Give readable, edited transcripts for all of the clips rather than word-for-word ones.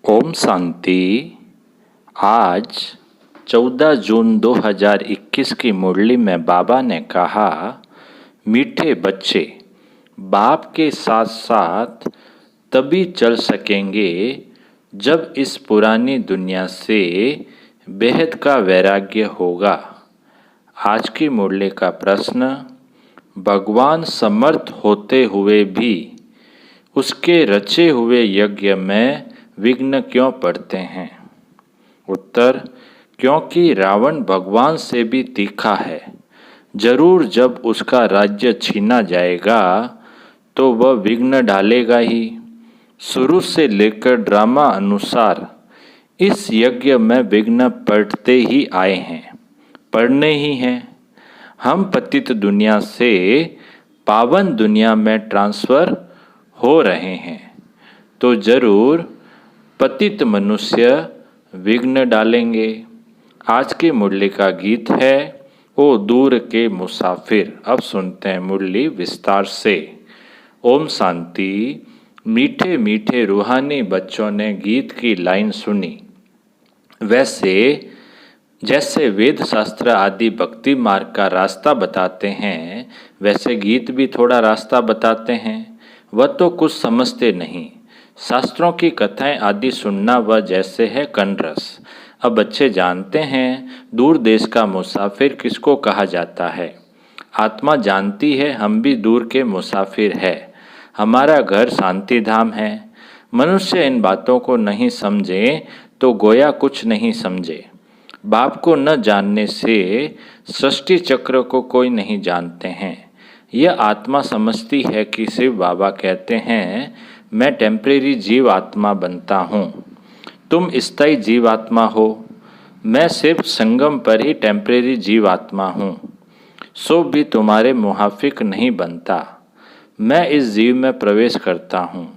ओम शांति। आज 14 जून 2021 की मुरली में बाबा ने कहा, मीठे बच्चे बाप के साथ साथ तभी चल सकेंगे जब इस पुरानी दुनिया से बेहद का वैराग्य होगा। आज की मुरली का प्रश्न, भगवान समर्थ होते हुए भी उसके रचे हुए यज्ञ में विघ्न क्यों पड़ते हैं? उत्तर, क्योंकि रावण भगवान से भी तीखा है। जरूर जब उसका राज्य छीना जाएगा तो वह विघ्न डालेगा ही। शुरू से लेकर ड्रामा अनुसार इस यज्ञ में विघ्न पड़ते ही आए हैं, पड़ने ही हैं। हम पतित दुनिया से पावन दुनिया में ट्रांसफर हो रहे हैं, तो जरूर पतित मनुष्य विघ्न डालेंगे। आज की मुरली का गीत है, ओ दूर के मुसाफिर। अब सुनते हैं मुरली विस्तार से। ओम शांति। मीठे मीठे रूहानी बच्चों ने गीत की लाइन सुनी। वैसे जैसे वेद शास्त्र आदि भक्ति मार्ग का रास्ता बताते हैं, वैसे गीत भी थोड़ा रास्ता बताते हैं। वह तो कुछ समझते नहीं। शास्त्रों की कथाएं आदि सुनना वह जैसे है कनरस। अब बच्चे जानते हैं दूर देश का मुसाफिर किसको कहा जाता है। आत्मा जानती है हम भी दूर के मुसाफिर है। हमारा घर शांति धाम है। मनुष्य इन बातों को नहीं समझे तो गोया कुछ नहीं समझे। बाप को न जानने से सृष्टि चक्र को कोई नहीं जानते हैं। यह आत्मा समझती है कि शिव बाबा कहते हैं, मैं टेम्परेरी जीव आत्मा बनता हूँ, तुम स्थायी जीव आत्मा हो। मैं सिर्फ संगम पर ही टेम्परेरी जीव आत्मा हूँ, सो भी तुम्हारे मुहाफिक नहीं बनता। मैं इस जीव में प्रवेश करता हूँ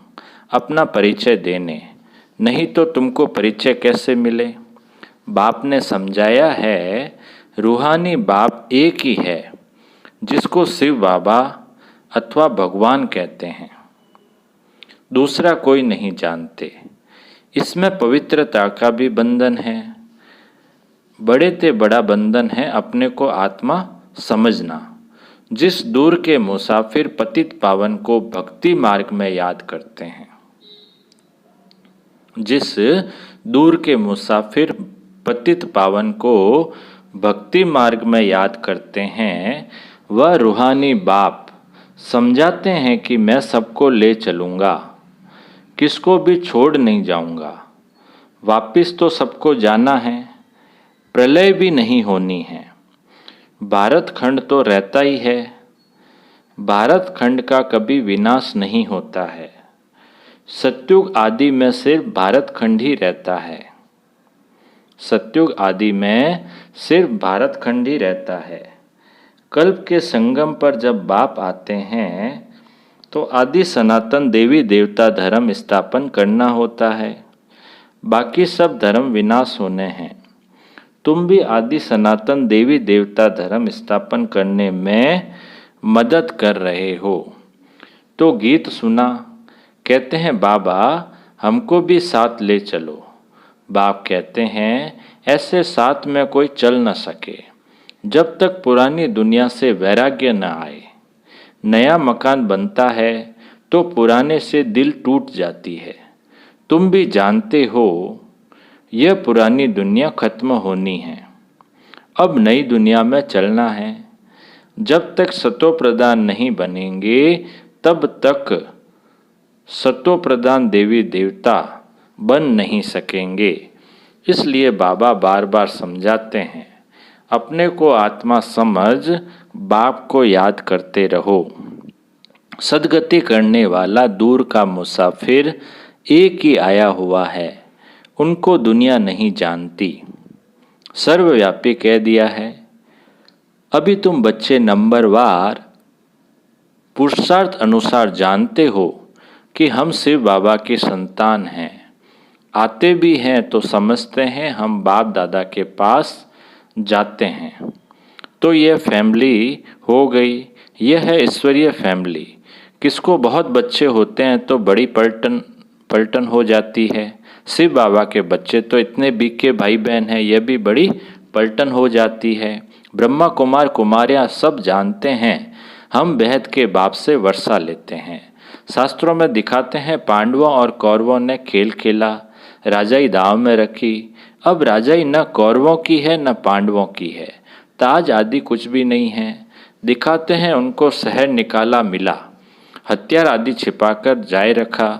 अपना परिचय देने, नहीं तो तुमको परिचय कैसे मिले। बाप ने समझाया है, रूहानी बाप एक ही है जिसको शिव बाबा अथवा भगवान कहते हैं, दूसरा कोई नहीं जानते। इसमें पवित्रता का भी बंधन है। बड़े ते बड़ा बंधन है अपने को आत्मा समझना। जिस दूर के मुसाफिर पतित पावन को भक्ति मार्ग में याद करते हैं, जिस दूर के मुसाफिर पतित पावन को भक्ति मार्ग में याद करते हैं, वह रूहानी बाप समझाते हैं कि मैं सबको ले चलूँगा, किसको भी छोड़ नहीं जाऊँगा। वापिस तो सबको जाना है, प्रलय भी नहीं होनी है। भारत खंड तो रहता ही है। भारत खंड का कभी विनाश नहीं होता है। सत्युग आदि में सिर्फ भारत खंड ही रहता है। सत्युग आदि में सिर्फ भारत खंड ही रहता है। कल्प के संगम पर जब बाप आते हैं तो आदि सनातन देवी देवता धर्म स्थापन करना होता है। बाकी सब धर्म विनाश होने हैं। तुम भी आदि सनातन देवी देवता धर्म स्थापन करने में मदद कर रहे हो। तो गीत सुना, कहते हैं बाबा हमको भी साथ ले चलो। बाप कहते हैं ऐसे साथ में कोई चल न सके जब तक पुरानी दुनिया से वैराग्य न आए। नया मकान बनता है तो पुराने से दिल टूट जाती है। तुम भी जानते हो यह पुरानी दुनिया खत्म होनी है, अब नई दुनिया में चलना है। जब तक सतो प्रधान नहीं बनेंगे तब तक सतो प्रधान देवी देवता बन नहीं सकेंगे। इसलिए बाबा बार बार समझाते हैं, अपने को आत्मा समझ बाप को याद करते रहो। सदगति करने वाला दूर का मुसाफिर एक ही आया हुआ है, उनको दुनिया नहीं जानती। सर्वव्यापी कह दिया है। अभी तुम बच्चे नंबरवार पुरुषार्थ अनुसार जानते हो कि हम शिव बाबा की संतान हैं। आते भी हैं तो समझते हैं हम बाप दादा के पास जाते हैं। तो यह फैमिली हो गई, यह है ईश्वरीय फैमिली। किसको बहुत बच्चे होते हैं तो बड़ी पलटन हो जाती है। शिव बाबा के बच्चे तो इतने बीके भाई बहन हैं, यह भी बड़ी पलटन हो जाती है। ब्रह्मा कुमार कुमारियाँ सब जानते हैं हम बेहद के बाप से वर्षा लेते हैं। शास्त्रों में दिखाते हैं पांडवों और कौरवों ने खेल खेला, राजाई दाव में रखी। अब राजाई न कौरवों की है न पांडवों की है, ताज आदि कुछ भी नहीं है। दिखाते हैं उनको शहर निकाला मिला, हथियार आदि छिपाकर जाए रखा।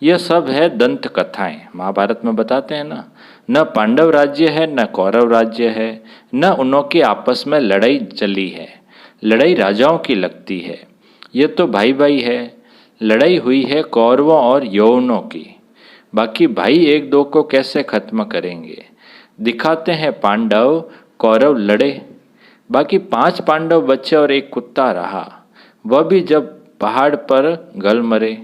यह सब है दंत कथाएं, महाभारत में बताते हैं ना। न पांडव राज्य है न कौरव राज्य है, न उनों की आपस में लड़ाई चली है। लड़ाई राजाओं की लगती है, यह तो भाई भाई है। लड़ाई हुई है कौरवों और यौवनों की, बाकी भाई एक दो को कैसे खत्म करेंगे। दिखाते हैं पांडव कौरव लड़े, बाकी 5 पांडव बच्चे और एक कुत्ता रहा, वह भी जब पहाड़ पर गल मरे।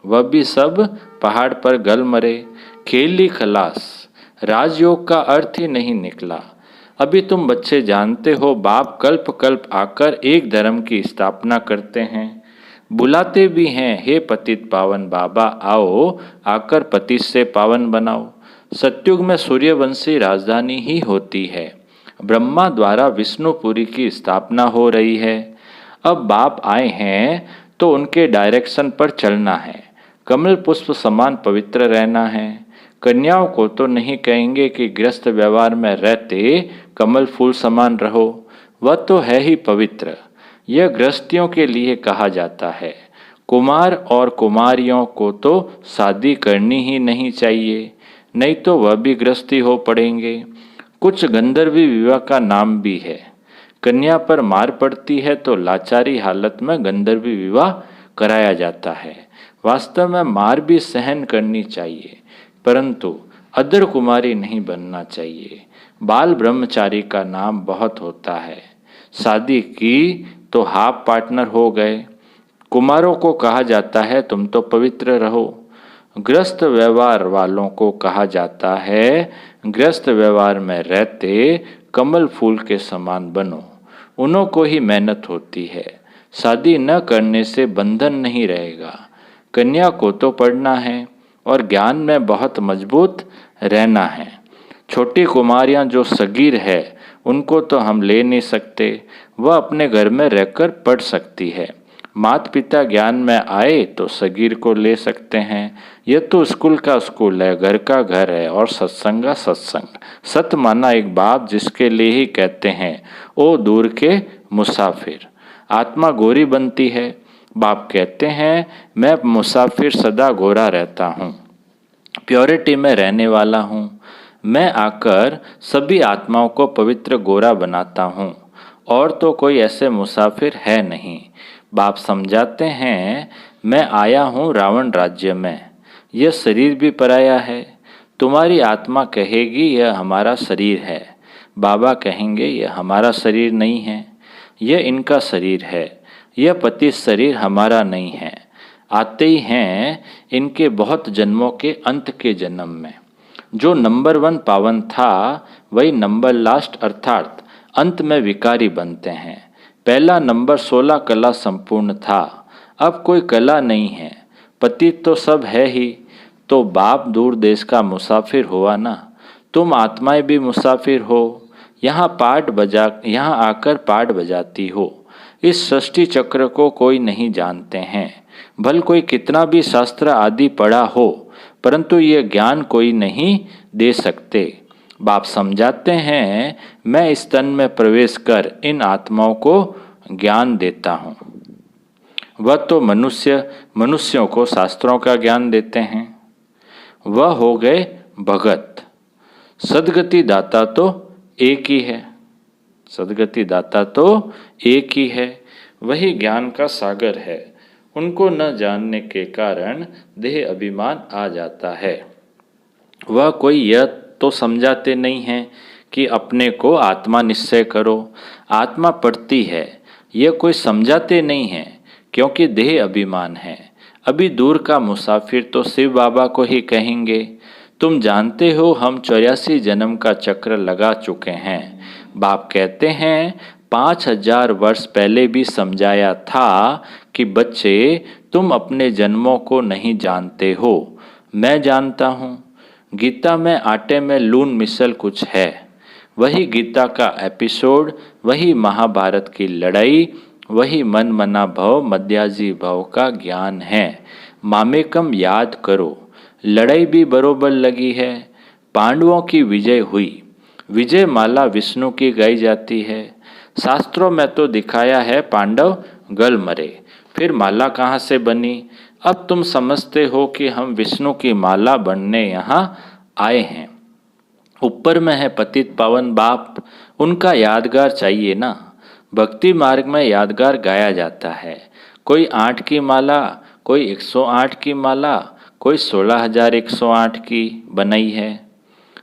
वह भी सब पहाड़ पर गल मरे। खेली खलास, राजयोग का अर्थ ही नहीं निकला। अभी तुम बच्चे जानते हो बाप कल्प कल्प आकर एक धर्म की स्थापना करते हैं। बुलाते भी हैं हे पतित पावन बाबा आओ, आकर पतित से पावन बनाओ। सत्युग में सूर्यवंशी राजधानी ही होती है। ब्रह्मा द्वारा विष्णुपुरी की स्थापना हो रही है। अब बाप आए हैं तो उनके डायरेक्शन पर चलना है। कमल पुष्प समान पवित्र रहना है। कन्याओं को तो नहीं कहेंगे कि गृहस्थ व्यवहार में रहते कमल फूल समान रहो, वह तो है ही पवित्र। यह गृहस्थियों के लिए कहा जाता है। कुमार और कुमारियों को तो शादी करनी ही नहीं चाहिए, नहीं तो वह भी गृहस्थी हो पड़ेंगे। कुछ गंधर्वी विवाह का नाम भी है। कन्या पर मार पड़ती है तो लाचारी हालत में गंधर्वी विवाह कराया जाता है। वास्तव में मार भी सहन करनी चाहिए, परंतु अधर कुमारी नहीं बनना चाहिए। बाल ब्रह्मचारी का नाम बहुत होता है। शादी की तो हाफ पार्टनर हो गए। कुमारों को कहा जाता है तुम तो पवित्र रहो। गृहस्थ व्यवहार वालों को कहा जाता है गृहस्थ व्यवहार में रहते कमल फूल के समान बनो। उन्हों को ही मेहनत होती है। शादी न करने से बंधन नहीं रहेगा। कन्या को तो पढ़ना है और ज्ञान में बहुत मजबूत रहना है। छोटी कुमारियां जो सगीर है उनको तो हम ले नहीं सकते, वह अपने घर में रहकर पढ़ सकती है। माता पिता ज्ञान में आए तो सगीर को ले सकते हैं। यह तो स्कूल का स्कूल है, घर का घर है और सत्संग का सत्संग। सत माना एक बाप जिसके लिए ही कहते हैं ओ दूर के मुसाफिर। आत्मा गोरी बनती है। बाप कहते हैं मैं मुसाफिर सदा गोरा रहता हूँ, प्योरिटी में रहने वाला हूँ। मैं आकर सभी आत्माओं को पवित्र गोरा बनाता हूँ, और तो कोई ऐसे मुसाफिर है नहीं। बाप समझाते हैं मैं आया हूँ रावण राज्य में, यह शरीर भी पराया है। तुम्हारी आत्मा कहेगी यह हमारा शरीर है, बाबा कहेंगे यह हमारा शरीर नहीं है, यह इनका शरीर है, यह पति शरीर हमारा नहीं है। आते ही हैं इनके बहुत जन्मों के अंत के जन्म में। जो नंबर 1 पावन था वही नंबर लास्ट अर्थात अंत में विकारी बनते हैं। पहला नंबर 16 कला संपूर्ण था, अब कोई कला नहीं है। पति तो सब है ही, तो बाप दूर देश का मुसाफिर हुआ ना। तुम आत्माएं भी मुसाफिर हो, यहाँ आकर पाठ बजाती हो। इस सृष्टि चक्र को कोई नहीं जानते हैं। भल कोई कितना भी शास्त्र आदि पढ़ा हो, परंतु ये ज्ञान कोई नहीं दे सकते। बाप समझाते हैं मैं इस तन में प्रवेश कर इन आत्माओं को ज्ञान देता हूँ। वह तो मनुष्यों को शास्त्रों का ज्ञान देते हैं। वह हो गए भगत। सदगति दाता तो एक ही है। सदगति दाता तो एक ही है, वही ज्ञान का सागर है। उनको न जानने के कारण देह अभिमान आ जाता है। वह कोई यह तो समझाते नहीं हैं कि अपने को आत्मा निश्चय करो, आत्मा पड़ती है। यह कोई समझाते नहीं हैं क्योंकि देह अभिमान है। अभी दूर का मुसाफिर तो शिव बाबा को ही कहेंगे। तुम जानते हो हम 84 जन्म का चक्र लगा चुके हैं। बाप कहते हैं 5000 वर्ष पहले भी समझाया था कि बच्चे तुम अपने जन्मों को नहीं जानते हो। मैं जानता हूँ गीता में आटे में लून मिसल कुछ है। वही गीता का एपिसोड, वही महाभारत की लड़ाई, वही मन मना भव मध्याजी भव का ज्ञान है। मामेकम याद करो, लड़ाई भी बरोबर लगी है। पांडवों की विजय हुई, विजय माला विष्णु की गाई जाती है। शास्त्रों में तो दिखाया है पांडव गल मरे, फिर माला कहाँ से बनी। अब तुम समझते हो कि हम विष्णु की माला बनने यहाँ आए हैं। ऊपर में है पतित पावन बाप, उनका यादगार चाहिए ना। भक्ति मार्ग में यादगार गाया जाता है। कोई 8 की माला, कोई 108 की माला, कोई 16,108 की बनाई है।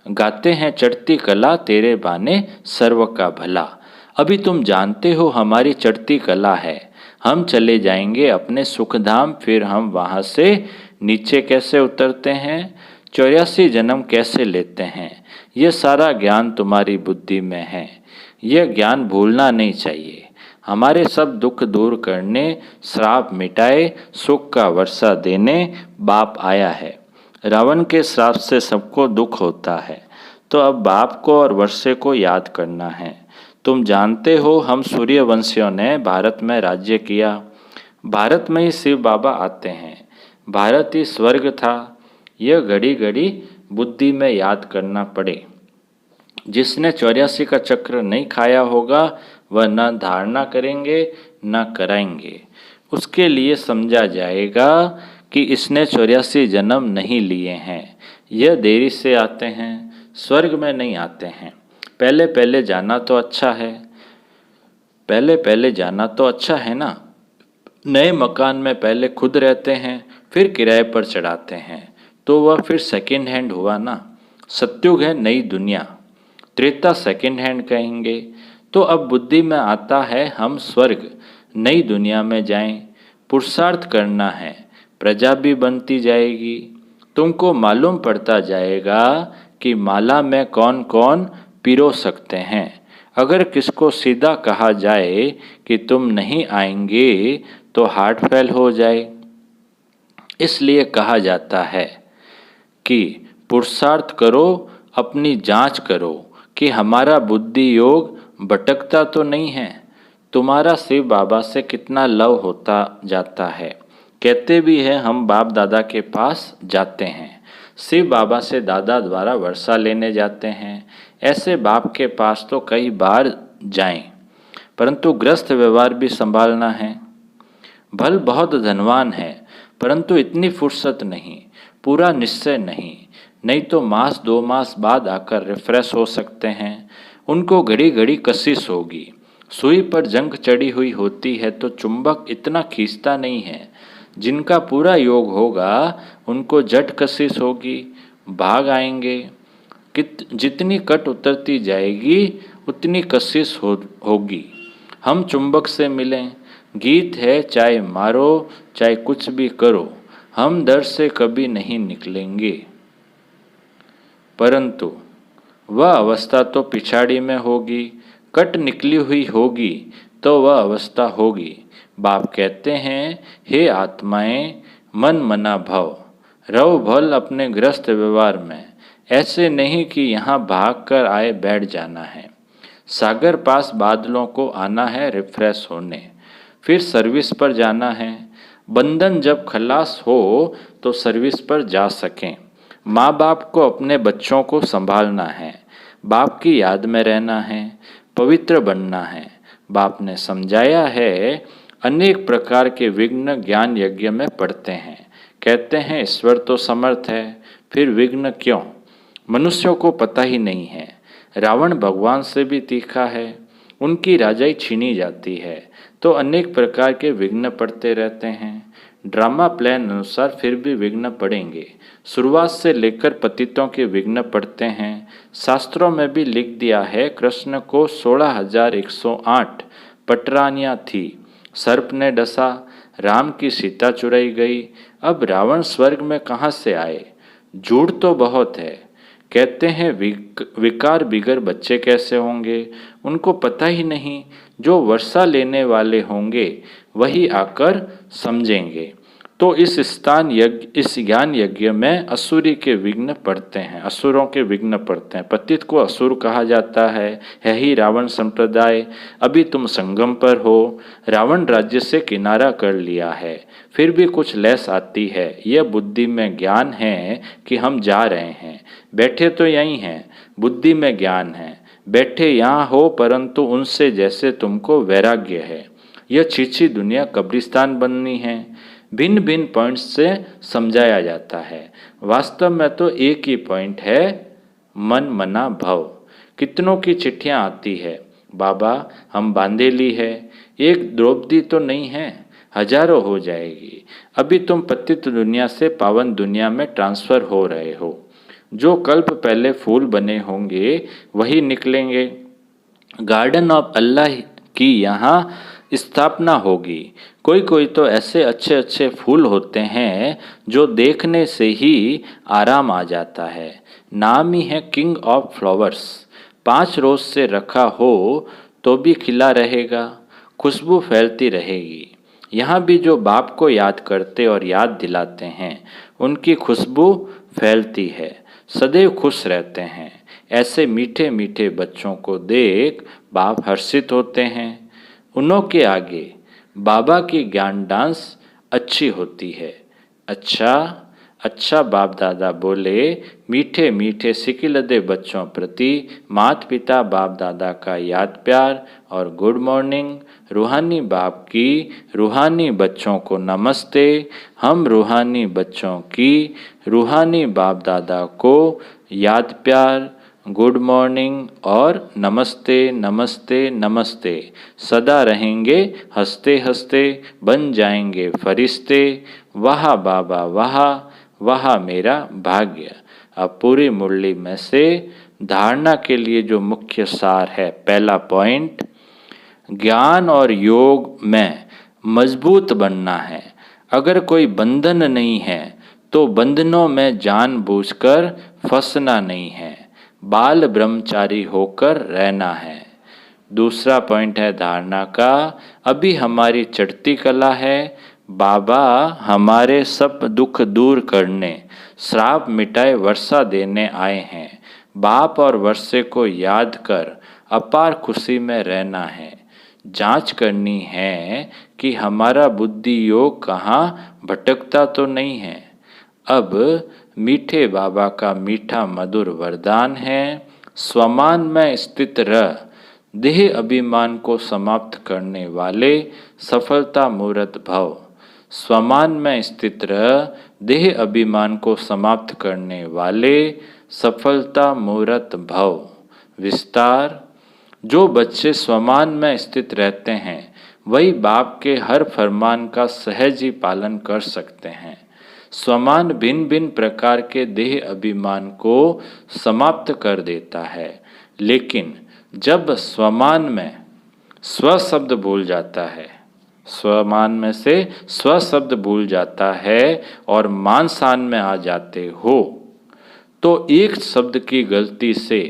गाते हैं चढ़ती कला तेरे बाने सर्व का भला। अभी तुम जानते हो हमारी चढ़ती कला है। हम चले जाएंगे अपने सुखधाम, फिर हम वहाँ से नीचे कैसे उतरते हैं, 84 जन्म कैसे लेते हैं, ये सारा ज्ञान तुम्हारी बुद्धि में है। यह ज्ञान भूलना नहीं चाहिए। हमारे सब दुख दूर करने, श्राप मिटाए, सुख का वर्षा देने बाप आया है। रावण के श्राप से सबको दुख होता है, तो अब बाप को और वर्षे को याद करना है। तुम जानते हो हम सूर्यवंशियों ने भारत में राज्य किया। भारत में ही शिव बाबा आते हैं। भारत ही स्वर्ग था। यह घड़ी घड़ी बुद्धि में याद करना पड़े। जिसने 84 का चक्र नहीं खाया होगा वह न धारणा करेंगे न कराएंगे। उसके लिए समझा जाएगा कि इसने 84 जन्म नहीं लिए हैं। यह देरी से आते हैं, स्वर्ग में नहीं आते हैं। पहले पहले जाना तो अच्छा है, पहले पहले जाना तो अच्छा है ना। नए मकान में पहले खुद रहते हैं, फिर किराए पर चढ़ाते हैं, तो वह फिर सेकंड हैंड हुआ ना। सत्युग है नई दुनिया, त्रेता सेकंड हैंड कहेंगे। तो अब बुद्धि में आता है हम स्वर्ग नई दुनिया में जाएं। पुरुषार्थ करना है, प्रजा भी बनती जाएगी। तुमको मालूम पड़ता जाएगा कि माला में कौन कौन पिरो सकते हैं। अगर किसको सीधा कहा जाए कि तुम नहीं आएंगे तो हार्ट फेल हो जाए। इसलिए कहा जाता है कि पुरुषार्थ करो, अपनी जांच करो कि हमारा बुद्धि योग भटकता तो नहीं है। तुम्हारा शिव बाबा से कितना लव होता जाता है। कहते भी हैं हम बाप दादा के पास जाते हैं, शिव बाबा से दादा द्वारा वर्षा लेने जाते हैं। ऐसे बाप के पास तो कई बार जाएं, परंतु ग्रस्त व्यवहार भी संभालना है। भल बहुत धनवान है, परंतु इतनी फुर्सत नहीं, पूरा निश्चय नहीं। नहीं तो मास 2 मास बाद आकर रिफ्रेश हो सकते हैं। उनको घड़ी घड़ी कशिश होगी। सुई पर जंग चढ़ी हुई होती है तो चुंबक इतना खींचता नहीं है। जिनका पूरा योग होगा उनको जट कशिश होगी, भाग आएंगे। जितनी कट उतरती जाएगी उतनी कशिश होगी। हम चुंबक से मिलें। गीत है चाहे मारो चाहे कुछ भी करो, हम डर से कभी नहीं निकलेंगे। परंतु वह अवस्था तो पिछाड़ी में होगी, कट निकली हुई होगी तो वह अवस्था होगी। बाप कहते हैं हे आत्माएं मन मना भव, रहो भल अपने ग्रस्त व्यवहार में। ऐसे नहीं कि यहाँ भाग कर आए बैठ जाना है। सागर पास बादलों को आना है रिफ्रेश होने, फिर सर्विस पर जाना है। बंधन जब खलास हो तो सर्विस पर जा सकें। माँ बाप को अपने बच्चों को संभालना है, बाप की याद में रहना है, पवित्र बनना है। बाप ने समझाया है अनेक प्रकार के विघ्न ज्ञान यज्ञ में पड़ते हैं। कहते हैं ईश्वर तो समर्थ है, फिर विघ्न क्यों। मनुष्यों को पता ही नहीं है। रावण भगवान से भी तीखा है, उनकी राजाई छीनी जाती है तो अनेक प्रकार के विघ्न पड़ते रहते हैं। ड्रामा प्लान अनुसार फिर भी विघ्न पड़ेंगे। शुरुआत से लेकर पतितों के विघ्न पड़ते हैं। शास्त्रों में भी लिख दिया है कृष्ण को 16,108 पटरानियाँ थी, सर्प ने डसा, राम की सीता चुराई गई। अब रावण स्वर्ग में कहाँ से आए। झूठ तो बहुत है। कहते हैं विकार बिगर बच्चे कैसे होंगे, उनको पता ही नहीं। जो वर्षा लेने वाले होंगे वही आकर समझेंगे। तो इस ज्ञान यज्ञ में असुरी के विघ्न पड़ते हैं, असुरों के विघ्न पड़ते हैं। पतित को असुर कहा जाता है ही रावण संप्रदाय। अभी तुम संगम पर हो, रावण राज्य से किनारा कर लिया है, फिर भी कुछ लैस आती है। यह बुद्धि में ज्ञान है कि हम जा रहे हैं, बैठे तो यहीं हैं। बुद्धि में ज्ञान है, बैठे यहाँ हो परंतु उनसे जैसे तुमको वैराग्य है। यह छीछी दुनिया कब्रिस्तान बननी है। भिन्न भिन्न पॉइंट्स से समझाया जाता है। वास्तव में तो एक ही पॉइंट है, मन मना भव। कितनों की चिट्ठियाँ आती है, बाबा हम बांधेली है, एक द्रौपदी तो नहीं है, हजारों हो जाएगी। अभी तुम पतित दुनिया से पावन दुनिया में ट्रांसफ़र हो रहे हो। जो कल्प पहले फूल बने होंगे वही निकलेंगे। गार्डन ऑफ अल्लाह की यहाँ स्थापना होगी। कोई कोई तो ऐसे अच्छे अच्छे फूल होते हैं जो देखने से ही आराम आ जाता है। नाम ही है किंग ऑफ फ्लावर्स। 5 रोज से रखा हो तो भी खिला रहेगा, खुशबू फैलती रहेगी। यहाँ भी जो बाप को याद करते और याद दिलाते हैं उनकी खुशबू फैलती है, सदैव खुश रहते हैं। ऐसे मीठे मीठे बच्चों को देख बाप हर्षित होते हैं। उन्हों के आगे बाबा की ज्ञान डांस अच्छी होती है। अच्छा अच्छा बाप दादा बोले, मीठे मीठे सिकिलदे बच्चों प्रति माता पिता बाप दादा का याद प्यार और गुड मॉर्निंग। रूहानी बाप की रूहानी बच्चों को नमस्ते। हम रूहानी बच्चों की रूहानी बाप दादा को याद प्यार, गुड मॉर्निंग और नमस्ते नमस्ते नमस्ते। सदा रहेंगे हंसते हंसते, बन जाएंगे फरिश्ते। वाह बाबा वाह, वाह मेरा भाग्य। अब पूरी मुरली में से धारणा के लिए जो मुख्य सार है, पहला पॉइंट, ज्ञान और योग में मजबूत बनना है। अगर कोई बंधन नहीं है तो बंधनों में जानबूझकर फंसना नहीं है, बाल ब्रह्मचारी होकर रहना है। दूसरा पॉइंट है धारणा का, अभी हमारी चढ़ती कला है। बाबा हमारे सब दुख दूर करने, श्राप मिटाए वर्षा देने आए हैं। बाप और वर्षे को याद कर अपार खुशी में रहना है। जांच करनी है कि हमारा बुद्धि योग कहाँ भटकता तो नहीं है। अब मीठे बाबा का मीठा मधुर वरदान है, स्वमान में स्थित रह, देह अभिमान को समाप्त करने वाले सफलता मूर्त भव। स्वमान में स्थित रह, देह अभिमान को समाप्त करने वाले सफलता मूर्त भव। विस्तार, जो बच्चे स्वमान में स्थित रहते हैं वही बाप के हर फरमान का सहज ही पालन कर सकते हैं। स्वमान भिन्न भिन्न प्रकार के देह अभिमान को समाप्त कर देता है, लेकिन जब स्वमान में स्व शब्द भूल जाता है, स्वमान में से स्व शब्द भूल जाता है और मान सान में आ जाते हो, तो एक शब्द की गलती से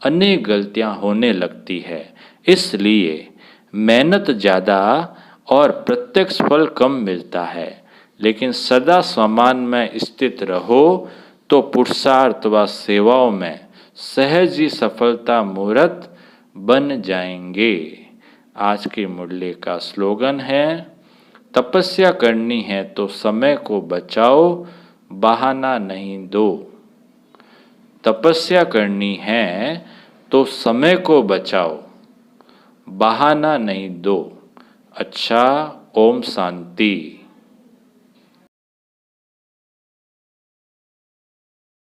अनेक गलतियां होने लगती है। इसलिए मेहनत ज़्यादा और प्रत्यक्ष फल कम मिलता है, लेकिन सदा स्वमान में स्थित रहो तो पुरुषार्थ व सेवाओं में सहज ही सफलता मूर्त बन जाएंगे। आज की मुरली का स्लोगन है, तपस्या करनी है तो समय को बचाओ, बहाना नहीं दो। तपस्या करनी है तो समय को बचाओ, बहाना नहीं दो। अच्छा, ओम शांति।